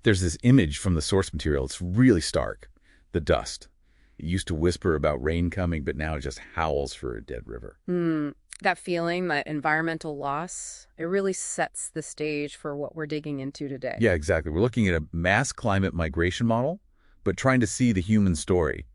There's this image from the source material. It's really stark. The dust. It used to whisper about rain coming, but now it just howls for a dead river. That feeling, that environmental loss, it really sets the stage for what we're digging into today. Yeah, exactly. We're looking at a mass climate migration model, but trying to see the human story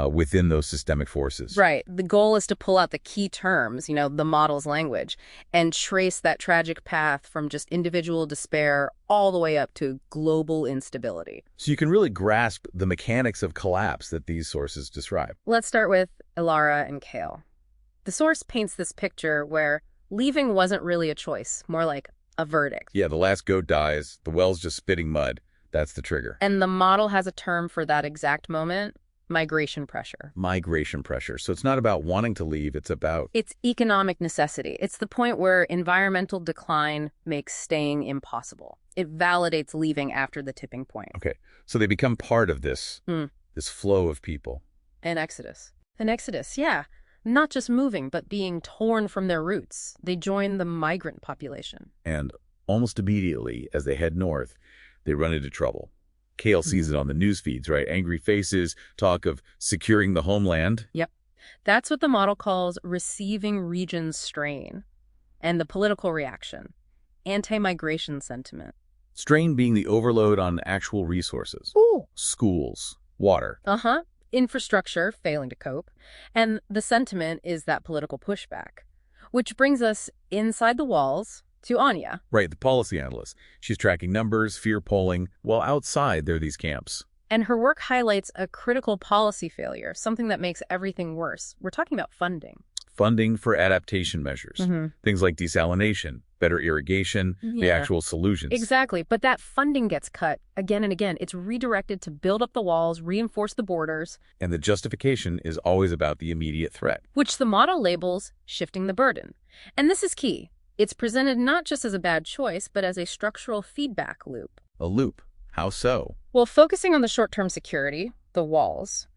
within those systemic forces. Right. The goal is to pull out the key terms, the model's language, and trace that tragic path from just individual despair all the way up to global instability. So you can really grasp the mechanics of collapse that these sources describe. Let's start with Ilara and Kale. The source paints this picture where leaving wasn't really a choice, more like a verdict. Yeah, the last goat dies, the well's just spitting mud. That's the trigger. And the model has a term for that exact moment: migration pressure. Migration pressure. So it's not about wanting to leave, it's about... It's economic necessity. It's the point where environmental decline makes staying impossible. It validates leaving after the tipping point. Okay, so they become part of this flow of people. An exodus. An exodus, yeah. Not just moving, but being torn from their roots. They join the migrant population. And almost immediately, as they head north, they run into trouble. Kale sees it on the news feeds, right? Angry faces, talk of securing the homeland. Yep. That's what the model calls receiving region strain. And the political reaction: anti-migration sentiment. Strain being the overload on actual resources. Ooh. Schools, water. Infrastructure failing to cope. And the sentiment is that political pushback. Which brings us inside the walls to Anya. Right, the policy analyst. She's tracking numbers, fear polling, while outside there are these camps. And her work highlights a critical policy failure, something that makes everything worse. We're talking about funding. Funding for adaptation measures. Things like desalination, better irrigation, the actual solutions. Exactly. But that funding gets cut again and again. It's redirected to build up the walls, reinforce the borders. And the justification is always about the immediate threat. Which the model labels shifting the burden. And this is key. It's presented not just as a bad choice, but as a structural feedback loop. A loop. How so? Well, focusing on the short-term security, the walls,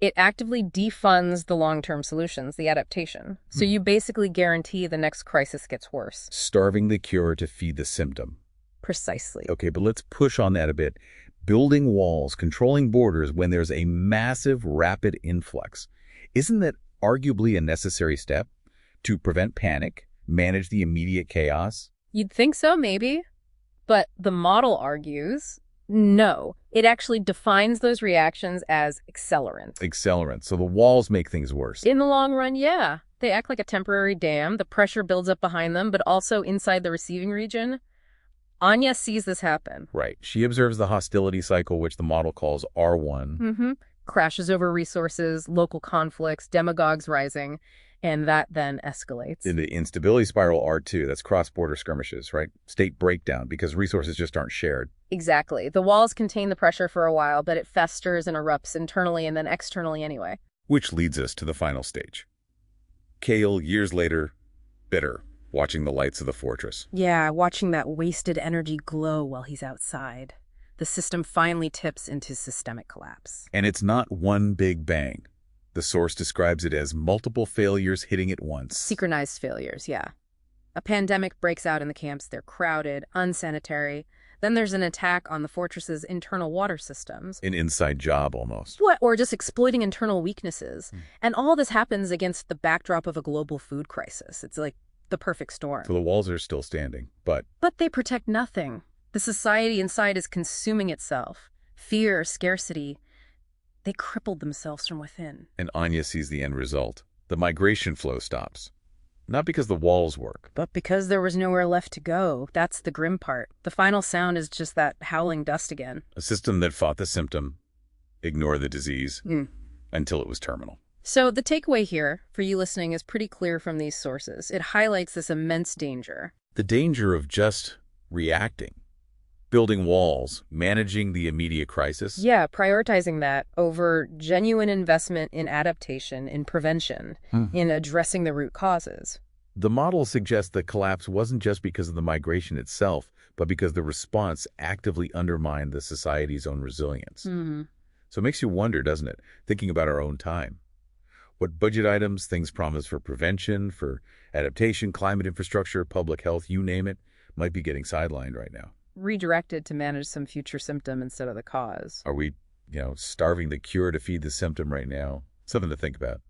it actively defunds the long-term solutions, the adaptation. So you basically guarantee the next crisis gets worse. Starving the cure to feed the symptom. Precisely. Okay, but let's push on that a bit. Building walls, controlling borders when there's a massive, rapid influx. Isn't that arguably a necessary step to prevent panic, manage the immediate chaos? You'd think so, maybe. But the model argues, no. It actually defines those reactions as accelerants. Accelerants. So the walls make things worse. In the long run, yeah. They act like a temporary dam. The pressure builds up behind them, but also inside the receiving region. Anya sees this happen. Right. She observes the hostility cycle, which the model calls R1. Crashes over resources, local conflicts, demagogues rising. And that then escalates. In the instability spiral, R2, that's cross-border skirmishes, right? State breakdown, because resources just aren't shared. Exactly. The walls contain the pressure for a while, but it festers and erupts internally and then externally anyway. Which leads us to the final stage. Kale, years later, bitter, watching the lights of the fortress. Yeah, watching that wasted energy glow while he's outside. The system finally tips into systemic collapse. And it's not one big bang. The source describes it as multiple failures hitting at once. Synchronized failures, yeah. A pandemic breaks out in the camps. They're crowded, unsanitary. Then there's an attack on the fortress's internal water systems. An inside job, almost. What? Or just exploiting internal weaknesses. And all this happens against the backdrop of a global food crisis. It's like the perfect storm. So the walls are still standing, but... But they protect nothing. The society inside is consuming itself. Fear, scarcity... They crippled themselves from within. And Anya sees the end result. The migration flow stops. Not because the walls work. But because there was nowhere left to go. That's the grim part. The final sound is just that howling dust again. A system that fought the symptom, ignored the disease, until it was terminal. So the takeaway here, for you listening, is pretty clear from these sources. It highlights this immense danger. The danger of just reacting. Building walls, managing the immediate crisis. Yeah, prioritizing that over genuine investment in adaptation, in prevention, in addressing the root causes. The model suggests that collapse wasn't just because of the migration itself, but because the response actively undermined the society's own resilience. So it makes you wonder, doesn't it, thinking about our own time. What budget items, things promised for prevention, for adaptation, climate infrastructure, public health, you name it, might be getting sidelined right now. redirected to manage some future symptom instead of the cause. Are we, starving the cure to feed the symptom right now? Something to think about.